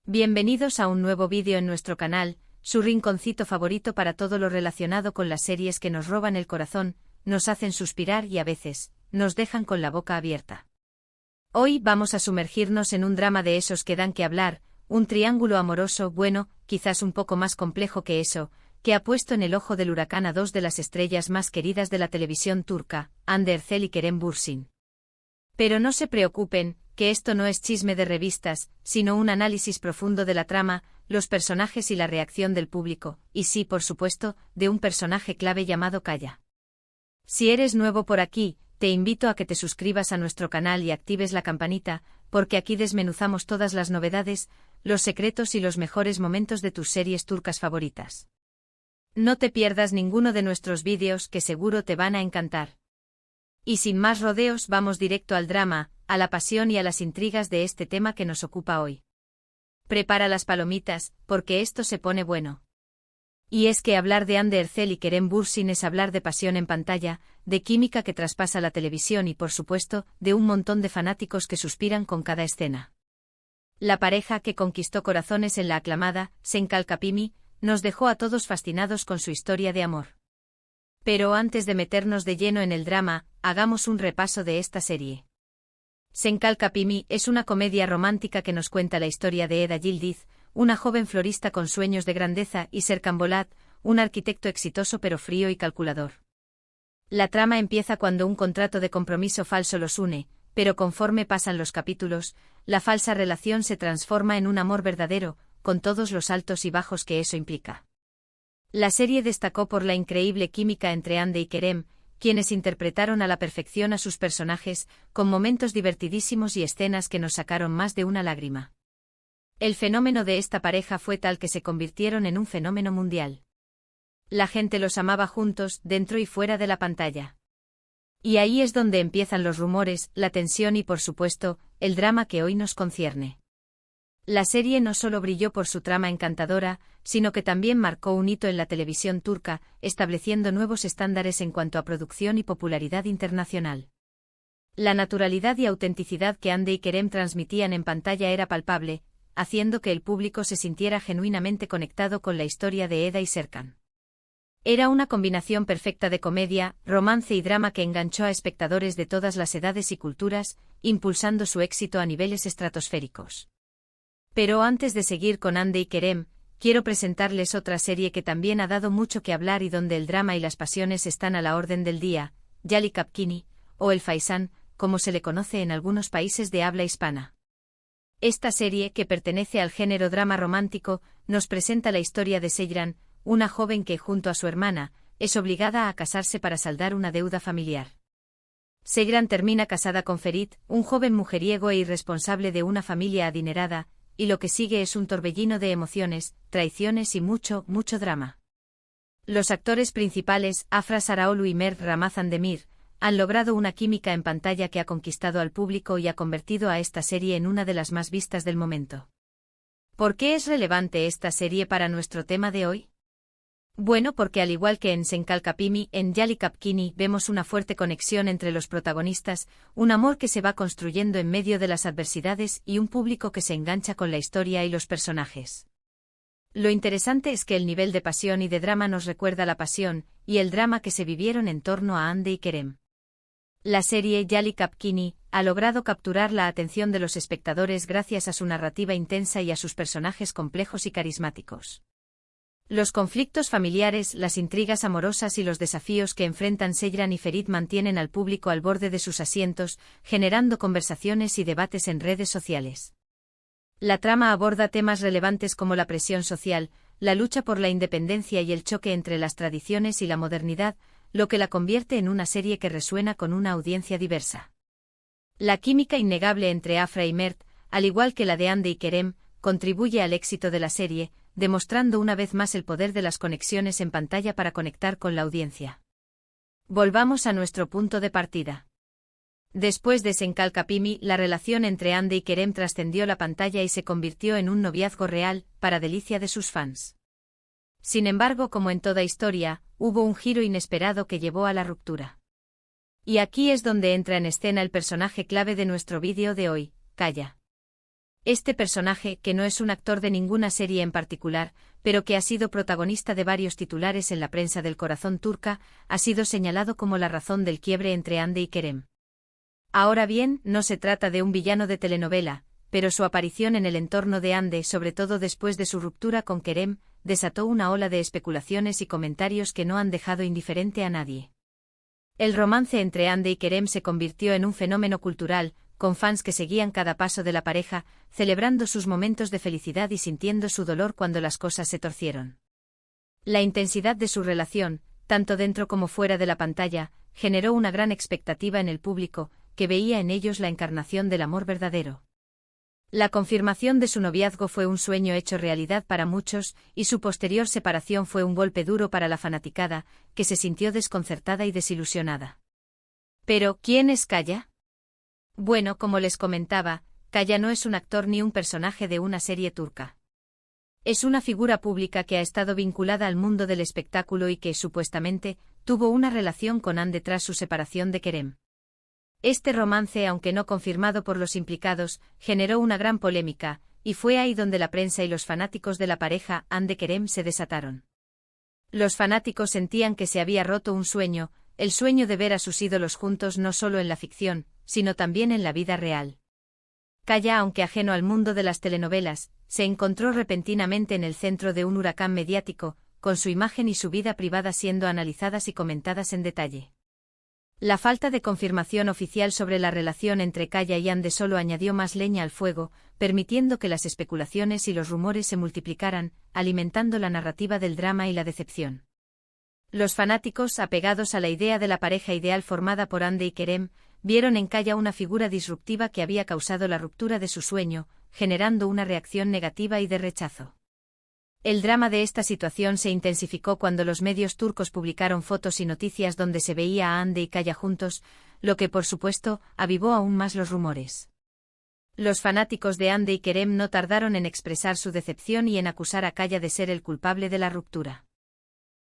Bienvenidos a un nuevo vídeo en nuestro canal, su rinconcito favorito para todo lo relacionado con las series que nos roban el corazón, nos hacen suspirar y a veces, nos dejan con la boca abierta. Hoy vamos a sumergirnos en un drama de esos que dan que hablar, un triángulo amoroso, bueno, quizás un poco más complejo que eso, que ha puesto en el ojo del huracán a dos de las estrellas más queridas de la televisión turca, Hande Erçel y Kerem Bürsin. Pero no se preocupen, que esto no es chisme de revistas, sino un análisis profundo de la trama, los personajes y la reacción del público, y sí, por supuesto, de un personaje clave llamado Kaya. Si eres nuevo por aquí, te invito a que te suscribas a nuestro canal y actives la campanita, porque aquí desmenuzamos todas las novedades, los secretos y los mejores momentos de tus series turcas favoritas. No te pierdas ninguno de nuestros vídeos que seguro te van a encantar. Y sin más rodeos vamos directo al drama, a la pasión y a las intrigas de este tema que nos ocupa hoy. Prepara las palomitas, porque esto se pone bueno. Y es que hablar de Hande Erçel y Kerem Bürsin es hablar de pasión en pantalla, de química que traspasa la televisión y por supuesto, de un montón de fanáticos que suspiran con cada escena. La pareja que conquistó corazones en la aclamada Senkalkapimi, nos dejó a todos fascinados con su historia de amor. Pero antes de meternos de lleno en el drama, hagamos un repaso de esta serie. Senkalkapimi es una comedia romántica que nos cuenta la historia de Eda Yildiz, una joven florista con sueños de grandeza, y Serkan Bolat, un arquitecto exitoso pero frío y calculador. La trama empieza cuando un contrato de compromiso falso los une, pero conforme pasan los capítulos, la falsa relación se transforma en un amor verdadero, con todos los altos y bajos que eso implica. La serie destacó por la increíble química entre Hande y Kerem, quienes interpretaron a la perfección a sus personajes, con momentos divertidísimos y escenas que nos sacaron más de una lágrima. El fenómeno de esta pareja fue tal que se convirtieron en un fenómeno mundial. La gente los amaba juntos, dentro y fuera de la pantalla. Y ahí es donde empiezan los rumores, la tensión y por supuesto, el drama que hoy nos concierne. La serie no solo brilló por su trama encantadora, sino que también marcó un hito en la televisión turca, estableciendo nuevos estándares en cuanto a producción y popularidad internacional. La naturalidad y autenticidad que Hande y Kerem transmitían en pantalla era palpable, haciendo que el público se sintiera genuinamente conectado con la historia de Eda y Serkan. Era una combinación perfecta de comedia, romance y drama que enganchó a espectadores de todas las edades y culturas, impulsando su éxito a niveles estratosféricos. Pero antes de seguir con Hande y Kerem, quiero presentarles otra serie que también ha dado mucho que hablar y donde el drama y las pasiones están a la orden del día, Yali Kapkini, o El Faisán, como se le conoce en algunos países de habla hispana. Esta serie, que pertenece al género drama romántico, nos presenta la historia de Seyran, una joven que, junto a su hermana, es obligada a casarse para saldar una deuda familiar. Seyran termina casada con Ferit, un joven mujeriego e irresponsable de una familia adinerada, y lo que sigue es un torbellino de emociones, traiciones y mucho, mucho drama. Los actores principales, Afra Saraaoğlu y Mert Ramazan Demir, han logrado una química en pantalla que ha conquistado al público y ha convertido a esta serie en una de las más vistas del momento. ¿Por qué es relevante esta serie para nuestro tema de hoy? Bueno, porque al igual que en Senkalkapimi, en Yali Kapkini vemos una fuerte conexión entre los protagonistas, un amor que se va construyendo en medio de las adversidades y un público que se engancha con la historia y los personajes. Lo interesante es que el nivel de pasión y de drama nos recuerda la pasión y el drama que se vivieron en torno a Hande y Kerem. La serie Yali Kapkini ha logrado capturar la atención de los espectadores gracias a su narrativa intensa y a sus personajes complejos y carismáticos. Los conflictos familiares, las intrigas amorosas y los desafíos que enfrentan Seyran y Ferit mantienen al público al borde de sus asientos, generando conversaciones y debates en redes sociales. La trama aborda temas relevantes como la presión social, la lucha por la independencia y el choque entre las tradiciones y la modernidad, lo que la convierte en una serie que resuena con una audiencia diversa. La química innegable entre Afra y Mert, al igual que la de Hande y Kerem, contribuye al éxito de la serie, demostrando una vez más el poder de las conexiones en pantalla para conectar con la audiencia. Volvamos a nuestro punto de partida. Después de Senkalkapimi, la relación entre Hande y Kerem trascendió la pantalla y se convirtió en un noviazgo real, para delicia de sus fans. Sin embargo, como en toda historia, hubo un giro inesperado que llevó a la ruptura. Y aquí es donde entra en escena el personaje clave de nuestro vídeo de hoy, Kaya. Este personaje, que no es un actor de ninguna serie en particular, pero que ha sido protagonista de varios titulares en la prensa del corazón turca, ha sido señalado como la razón del quiebre entre Hande y Kerem. Ahora bien, no se trata de un villano de telenovela, pero su aparición en el entorno de Hande, sobre todo después de su ruptura con Kerem, desató una ola de especulaciones y comentarios que no han dejado indiferente a nadie. El romance entre Hande y Kerem se convirtió en un fenómeno cultural, con fans que seguían cada paso de la pareja, celebrando sus momentos de felicidad y sintiendo su dolor cuando las cosas se torcieron. La intensidad de su relación, tanto dentro como fuera de la pantalla, generó una gran expectativa en el público, que veía en ellos la encarnación del amor verdadero. La confirmación de su noviazgo fue un sueño hecho realidad para muchos, y su posterior separación fue un golpe duro para la fanaticada, que se sintió desconcertada y desilusionada. Pero, ¿quién es Kaya? Bueno, como les comentaba, Kaya no es un actor ni un personaje de una serie turca. Es una figura pública que ha estado vinculada al mundo del espectáculo y que, supuestamente, tuvo una relación con Hande tras su separación de Kerem. Este romance, aunque no confirmado por los implicados, generó una gran polémica, y fue ahí donde la prensa y los fanáticos de la pareja Hande-Kerem se desataron. Los fanáticos sentían que se había roto un sueño, el sueño de ver a sus ídolos juntos no solo en la ficción, sino también en la vida real. Kaya, aunque ajeno al mundo de las telenovelas, se encontró repentinamente en el centro de un huracán mediático, con su imagen y su vida privada siendo analizadas y comentadas en detalle. La falta de confirmación oficial sobre la relación entre Kaya y Hande solo añadió más leña al fuego, permitiendo que las especulaciones y los rumores se multiplicaran, alimentando la narrativa del drama y la decepción. Los fanáticos, apegados a la idea de la pareja ideal formada por Hande y Kerem, vieron en Kaya una figura disruptiva que había causado la ruptura de su sueño, generando una reacción negativa y de rechazo. El drama de esta situación se intensificó cuando los medios turcos publicaron fotos y noticias donde se veía a Hande y Kaya juntos, lo que por supuesto avivó aún más los rumores. Los fanáticos de Hande y Kerem no tardaron en expresar su decepción y en acusar a Kaya de ser el culpable de la ruptura.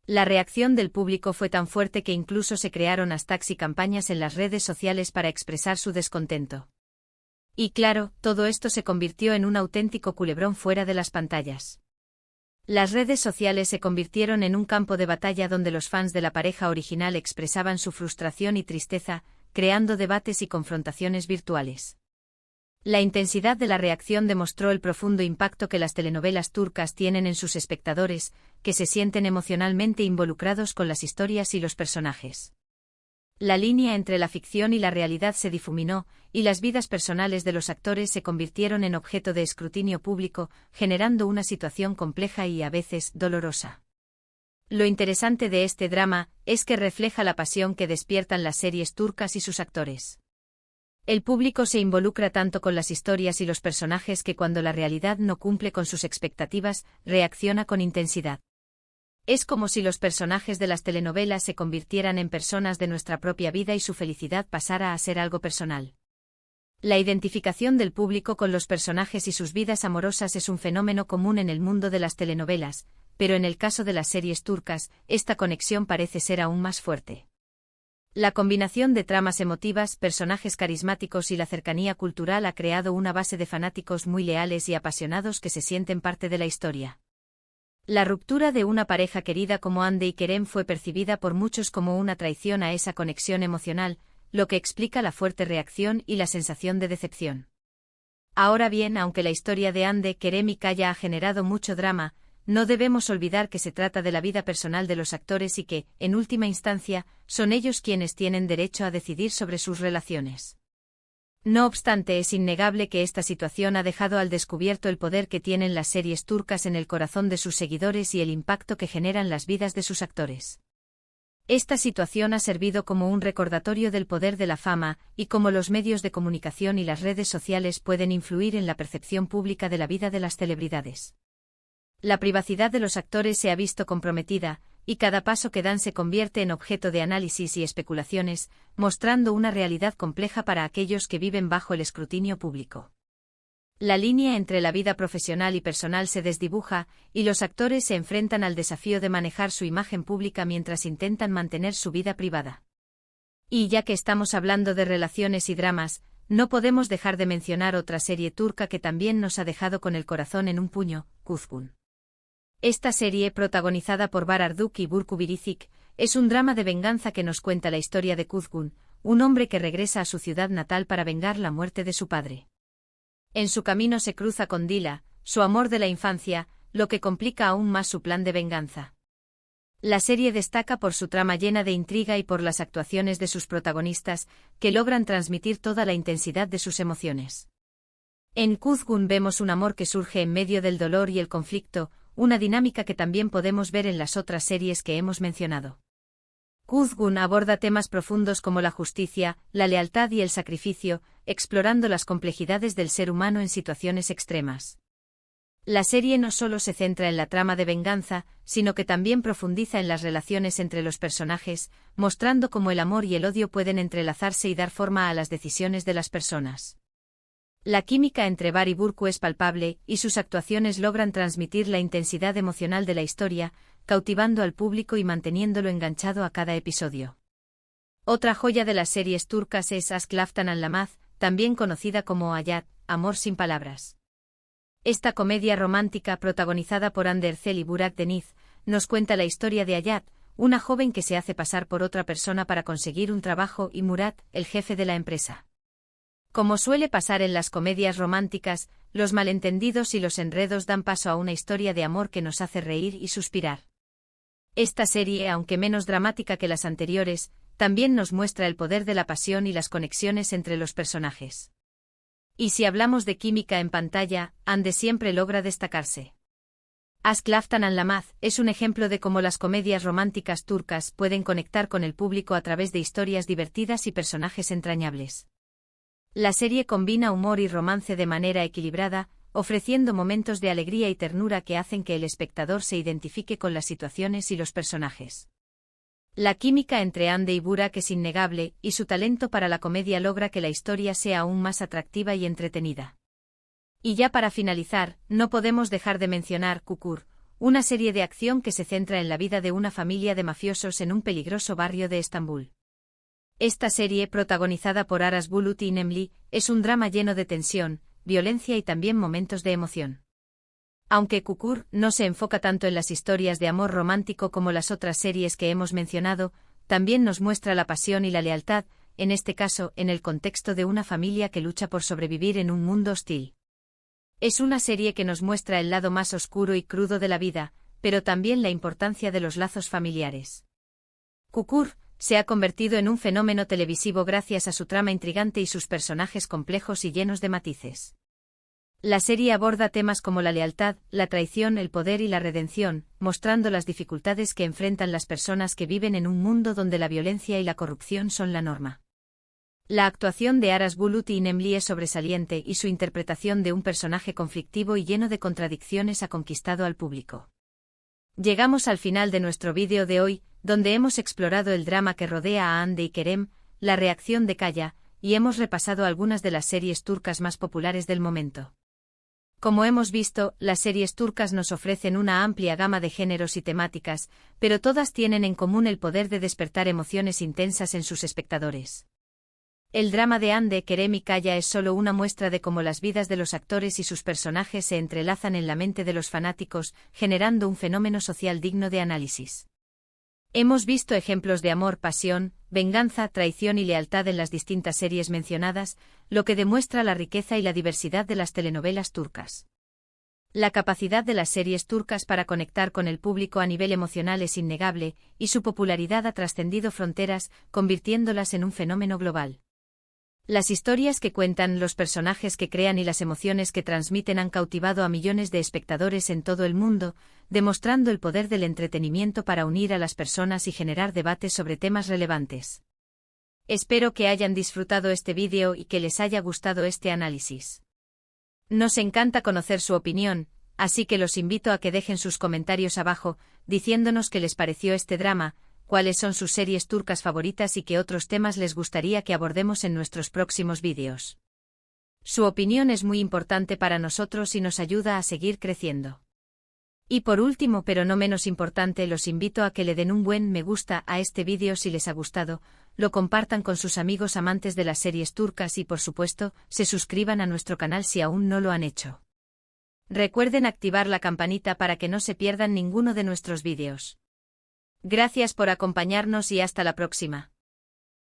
La reacción del público fue tan fuerte que incluso se crearon hashtags y campañas en las redes sociales para expresar su descontento. Y claro, todo esto se convirtió en un auténtico culebrón fuera de las pantallas. Las redes sociales se convirtieron en un campo de batalla donde los fans de la pareja original expresaban su frustración y tristeza, creando debates y confrontaciones virtuales. La intensidad de la reacción demostró el profundo impacto que las telenovelas turcas tienen en sus espectadores, que se sienten emocionalmente involucrados con las historias y los personajes. La línea entre la ficción y la realidad se difuminó, y las vidas personales de los actores se convirtieron en objeto de escrutinio público, generando una situación compleja y a veces dolorosa. Lo interesante de este drama es que refleja la pasión que despiertan las series turcas y sus actores. El público se involucra tanto con las historias y los personajes que cuando la realidad no cumple con sus expectativas, reacciona con intensidad. Es como si los personajes de las telenovelas se convirtieran en personas de nuestra propia vida y su felicidad pasara a ser algo personal. La identificación del público con los personajes y sus vidas amorosas es un fenómeno común en el mundo de las telenovelas, pero en el caso de las series turcas, esta conexión parece ser aún más fuerte. La combinación de tramas emotivas, personajes carismáticos y la cercanía cultural ha creado una base de fanáticos muy leales y apasionados que se sienten parte de la historia. La ruptura de una pareja querida como Hande y Kerem fue percibida por muchos como una traición a esa conexión emocional, lo que explica la fuerte reacción y la sensación de decepción. Ahora bien, aunque la historia de Hande, Kerem y Kaya ha generado mucho drama, no debemos olvidar que se trata de la vida personal de los actores y que, en última instancia, son ellos quienes tienen derecho a decidir sobre sus relaciones. No obstante, es innegable que esta situación ha dejado al descubierto el poder que tienen las series turcas en el corazón de sus seguidores y el impacto que generan las vidas de sus actores. Esta situación ha servido como un recordatorio del poder de la fama y cómo los medios de comunicación y las redes sociales pueden influir en la percepción pública de la vida de las celebridades. La privacidad de los actores se ha visto comprometida, y cada paso que dan se convierte en objeto de análisis y especulaciones, mostrando una realidad compleja para aquellos que viven bajo el escrutinio público. La línea entre la vida profesional y personal se desdibuja, y los actores se enfrentan al desafío de manejar su imagen pública mientras intentan mantener su vida privada. Y ya que estamos hablando de relaciones y dramas, no podemos dejar de mencionar otra serie turca que también nos ha dejado con el corazón en un puño, Kuzgun. Esta serie, protagonizada por Bahar Arduk y Burcu Biricik, es un drama de venganza que nos cuenta la historia de Kuzgun, un hombre que regresa a su ciudad natal para vengar la muerte de su padre. En su camino se cruza con Dila, su amor de la infancia, lo que complica aún más su plan de venganza. La serie destaca por su trama llena de intriga y por las actuaciones de sus protagonistas, que logran transmitir toda la intensidad de sus emociones. En Kuzgun vemos un amor que surge en medio del dolor y el conflicto, una dinámica que también podemos ver en las otras series que hemos mencionado. Kuzgun aborda temas profundos como la justicia, la lealtad y el sacrificio, explorando las complejidades del ser humano en situaciones extremas. La serie no solo se centra en la trama de venganza, sino que también profundiza en las relaciones entre los personajes, mostrando cómo el amor y el odio pueden entrelazarse y dar forma a las decisiones de las personas. La química entre Bahar y Burcu es palpable, y sus actuaciones logran transmitir la intensidad emocional de la historia, cautivando al público y manteniéndolo enganchado a cada episodio. Otra joya de las series turcas es Aşk Laftan Anlamaz, también conocida como Hayat, Amor sin palabras. Esta comedia romántica protagonizada por Hande Erçel y Burak Deniz, nos cuenta la historia de Hayat, una joven que se hace pasar por otra persona para conseguir un trabajo, y Murat, el jefe de la empresa. Como suele pasar en las comedias románticas, los malentendidos y los enredos dan paso a una historia de amor que nos hace reír y suspirar. Esta serie, aunque menos dramática que las anteriores, también nos muestra el poder de la pasión y las conexiones entre los personajes. Y si hablamos de química en pantalla, Hande siempre logra destacarse. Aşk Laftan Anlamaz es un ejemplo de cómo las comedias románticas turcas pueden conectar con el público a través de historias divertidas y personajes entrañables. La serie combina humor y romance de manera equilibrada, ofreciendo momentos de alegría y ternura que hacen que el espectador se identifique con las situaciones y los personajes. La química entre Hande y Burak es innegable, y su talento para la comedia logra que la historia sea aún más atractiva y entretenida. Y ya para finalizar, no podemos dejar de mencionar Çukur, una serie de acción que se centra en la vida de una familia de mafiosos en un peligroso barrio de Estambul. Esta serie, protagonizada por Aras Bulut y Nemli, es un drama lleno de tensión, violencia y también momentos de emoción. Aunque Çukur no se enfoca tanto en las historias de amor romántico como las otras series que hemos mencionado, también nos muestra la pasión y la lealtad, en este caso en el contexto de una familia que lucha por sobrevivir en un mundo hostil. Es una serie que nos muestra el lado más oscuro y crudo de la vida, pero también la importancia de los lazos familiares. Çukur se ha convertido en un fenómeno televisivo gracias a su trama intrigante y sus personajes complejos y llenos de matices. La serie aborda temas como la lealtad, la traición, el poder y la redención, mostrando las dificultades que enfrentan las personas que viven en un mundo donde la violencia y la corrupción son la norma. La actuación de Aras Bulut y Nemli es sobresaliente y su interpretación de un personaje conflictivo y lleno de contradicciones ha conquistado al público. Llegamos al final de nuestro vídeo de hoy, donde hemos explorado el drama que rodea a Hande y Kerem, la reacción de Kaya, y hemos repasado algunas de las series turcas más populares del momento. Como hemos visto, las series turcas nos ofrecen una amplia gama de géneros y temáticas, pero todas tienen en común el poder de despertar emociones intensas en sus espectadores. El drama de Hande, Kerem y Kaya es solo una muestra de cómo las vidas de los actores y sus personajes se entrelazan en la mente de los fanáticos, generando un fenómeno social digno de análisis. Hemos visto ejemplos de amor, pasión, venganza, traición y lealtad en las distintas series mencionadas, lo que demuestra la riqueza y la diversidad de las telenovelas turcas. La capacidad de las series turcas para conectar con el público a nivel emocional es innegable, y su popularidad ha trascendido fronteras, convirtiéndolas en un fenómeno global. Las historias que cuentan, los personajes que crean y las emociones que transmiten han cautivado a millones de espectadores en todo el mundo, demostrando el poder del entretenimiento para unir a las personas y generar debates sobre temas relevantes. Espero que hayan disfrutado este vídeo y que les haya gustado este análisis. Nos encanta conocer su opinión, así que los invito a que dejen sus comentarios abajo, diciéndonos qué les pareció este drama, cuáles son sus series turcas favoritas y qué otros temas les gustaría que abordemos en nuestros próximos vídeos. Su opinión es muy importante para nosotros y nos ayuda a seguir creciendo. Y por último pero no menos importante, los invito a que le den un buen me gusta a este vídeo si les ha gustado, lo compartan con sus amigos amantes de las series turcas y por supuesto, se suscriban a nuestro canal si aún no lo han hecho. Recuerden activar la campanita para que no se pierdan ninguno de nuestros vídeos. Gracias por acompañarnos y hasta la próxima.